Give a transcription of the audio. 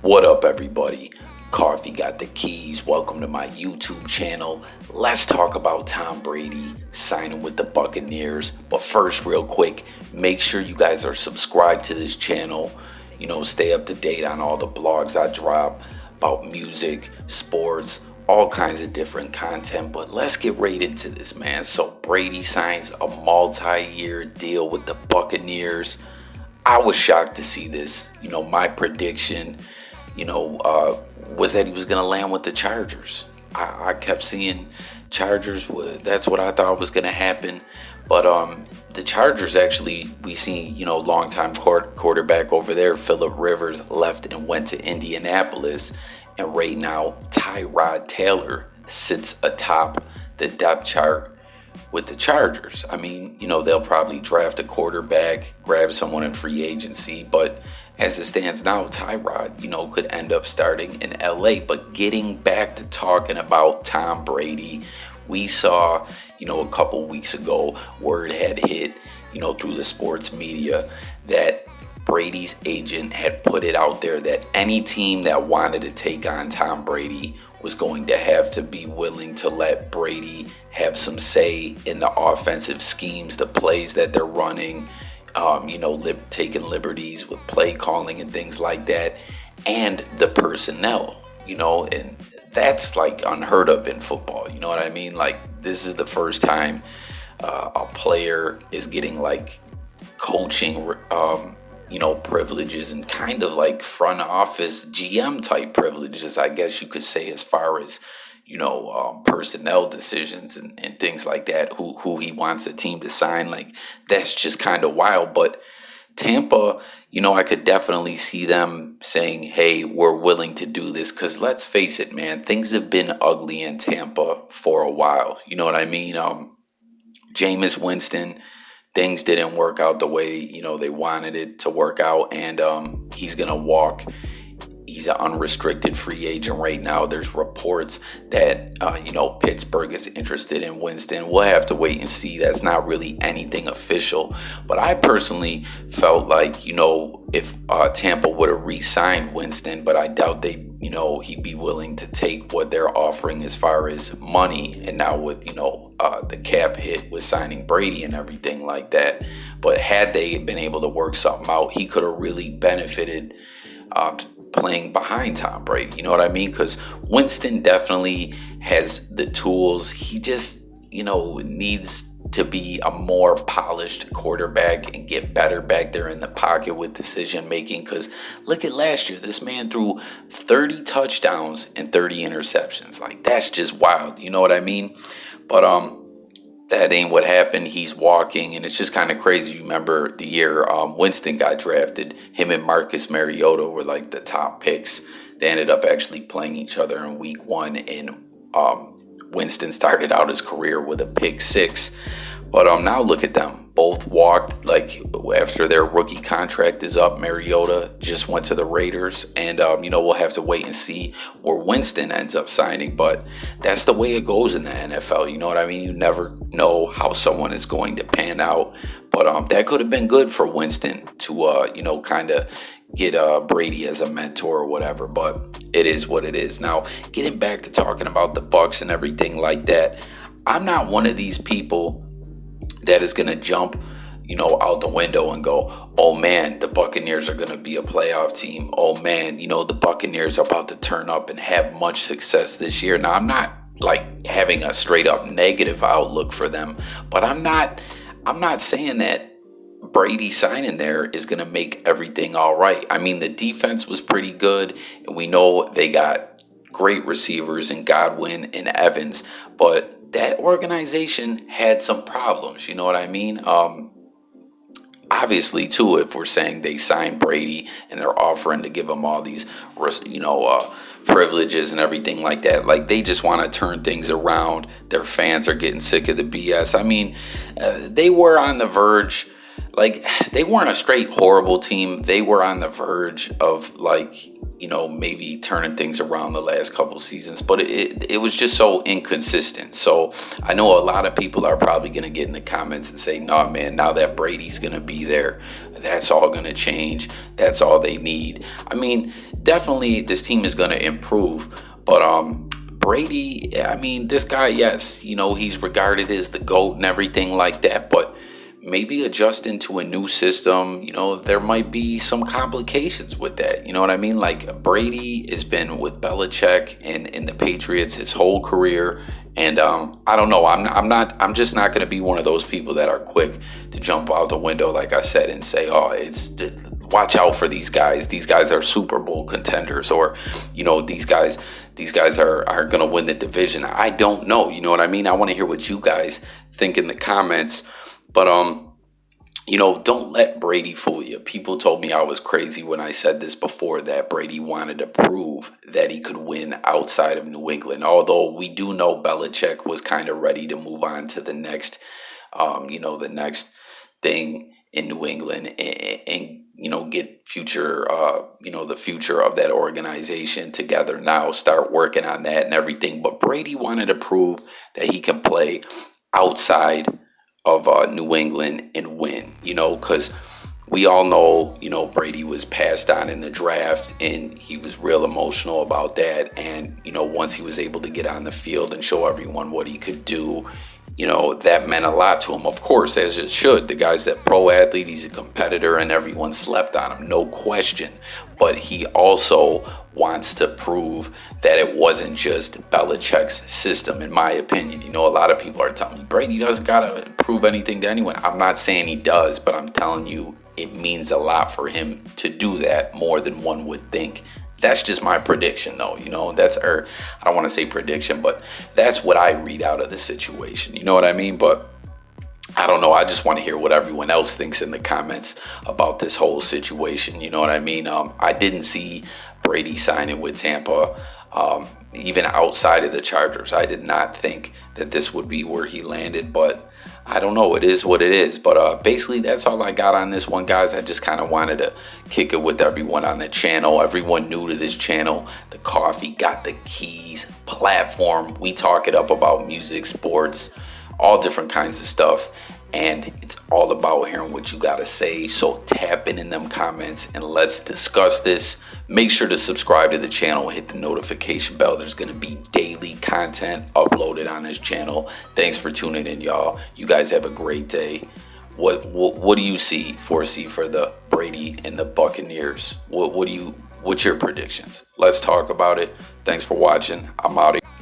What up, everybody? Coffee got the keys. Welcome to my YouTube channel. Let's talk about Tom Brady signing with the Buccaneers. But first, real quick, make sure you guys are subscribed to this channel. Stay up to date on all the blogs I drop about music, sports, all kinds of different content. But let's get right into this, man. So Brady signs a multi-year deal with the Buccaneers. I was shocked to see this. My prediction was that he was going to land with the Chargers. I kept seeing Chargers. That's what I thought was going to happen. But the Chargers actually, we see, longtime quarterback over there, Phillip Rivers, left and went to Indianapolis. And right now, Tyrod Taylor sits atop the depth chart with the Chargers. I mean, they'll probably draft a quarterback, grab someone in free agency, but as it stands now, Tyrod, could end up starting in LA. But getting back to talking about Tom Brady, we saw, a couple weeks ago, word had hit, through the sports media that Brady's agent had put it out there that any team that wanted to take on Tom Brady was going to have to be willing to let Brady have some say in the offensive schemes, the plays that they're running, taking liberties with play calling and things like that, and the personnel, and that's like unheard of in football. You know what I mean? Like, this is the first time a player is getting like coaching, privileges and kind of like front office GM type privileges, I guess you could say, as far as personnel decisions and things like that, who he wants the team to sign. Like, that's just kind of wild. But Tampa, I could definitely see them saying, hey, we're willing to do this, because let's face it, man, things have been ugly in Tampa for a while. You know what I mean? Jameis Winston, things didn't work out the way they wanted it to work out, and he's gonna walk. He's an unrestricted free agent right now. There's reports that Pittsburgh is interested in Winston. We'll have to wait and see. That's not really anything official, but I personally felt like if Tampa would have re-signed Winston, but I doubt he'd be willing to take what they're offering as far as money. And now with the cap hit with signing Brady and everything like that, but had they been able to work something out, he could have really benefited playing behind Tom Brady. You know what I mean? Because Winston definitely has the tools. He just needs to be a more polished quarterback and get better back there in the pocket with decision making. Because look at last year, this man threw 30 touchdowns and 30 interceptions. Like, that's just wild. You know what I mean? But that ain't what happened. He's walking, and it's just kind of crazy. You remember the year Winston got drafted, him and Marcus Mariota were like the top picks. They ended up actually playing each other in week 1, and Winston started out his career with a pick 6. But now look at them. Both walked, like, after their rookie contract is up. Mariota just went to the Raiders, and we'll have to wait and see where Winston ends up signing. But that's the way it goes in the NFL. You know what I mean? You never know how someone is going to pan out. But that could have been good for Winston to kind of get Brady as a mentor or whatever. But it is what it is. Now, getting back to talking about the Bucs and everything like that, I'm not one of these people that is going to jump, out the window and go, oh man, the Buccaneers are going to be a playoff team. Oh man, the Buccaneers are about to turn up and have much success this year. Now, I'm not like having a straight up negative outlook for them, but I'm not saying that Brady signing there is going to make everything all right. I mean, the defense was pretty good, and we know they got great receivers in Godwin and Evans, but that organization had some problems. You know what I mean? Obviously, too, if we're saying they signed Brady and they're offering to give him all these, privileges and everything like that, like, they just want to turn things around. Their fans are getting sick of the BS. I mean, they were on the verge, like, they weren't a straight horrible team. They were on the verge of, like, maybe turning things around the last couple seasons, but it was just so inconsistent. So I know a lot of people are probably going to get in the comments and say, "No, man, now that Brady's going to be there, that's all going to change. That's all they need." I mean, definitely this team is going to improve, but Brady, I mean, this guy, yes, he's regarded as the GOAT and everything like that, but maybe adjusting to a new system, there might be some complications with that. You know what I mean? Like, Brady has been with Belichick and in the Patriots his whole career. And I don't know. I'm just not going to be one of those people that are quick to jump out the window, like I said, and say, "Oh, watch out for these guys. These guys are Super Bowl contenders," or, these guys are going to win the division. I don't know. You know what I mean? I want to hear what you guys think in the comments. But don't let Brady fool you. People told me I was crazy when I said this before, that Brady wanted to prove that he could win outside of New England. Although we do know Belichick was kind of ready to move on to the next, the next thing in New England, and get future, the future of that organization together now, start working on that and everything. But Brady wanted to prove that he can play outside of New England and win, because we all know, Brady was passed on in the draft, and he was real emotional about that. And, once he was able to get on the field and show everyone what he could do, that meant a lot to him, of course, as it should. The guy's a pro athlete, he's a competitor, and everyone slept on him, no question. But he also wants to prove that it wasn't just Belichick's system, in my opinion. A lot of people are telling me Brady doesn't got to prove anything to anyone. I'm not saying he does, but I'm telling you it means a lot for him to do that, more than one would think. That's just my prediction, though. I don't want to say prediction, but that's what I read out of the situation. You know what I mean? But I don't know. I just want to hear what everyone else thinks in the comments about this whole situation. You know what I mean? I didn't see Brady signing with Tampa, even outside of the Chargers. I did not think that this would be where he landed, but I don't know. It is what it is. But basically, that's all I got on this one, guys. I just kind of wanted to kick it with everyone on the channel, everyone new to this channel. The Coffee Got the Keys platform. We talk it up about music, sports, all different kinds of stuff. And it's all about hearing what you got to say. So tap in them comments and let's discuss this. Make sure to subscribe to the channel and hit the notification bell. There's going to be daily content uploaded on this channel. Thanks for tuning in, y'all. You guys have a great day. What do you foresee for the Brady and the Buccaneers? What's your predictions? Let's talk about it. Thanks for watching. I'm out of here.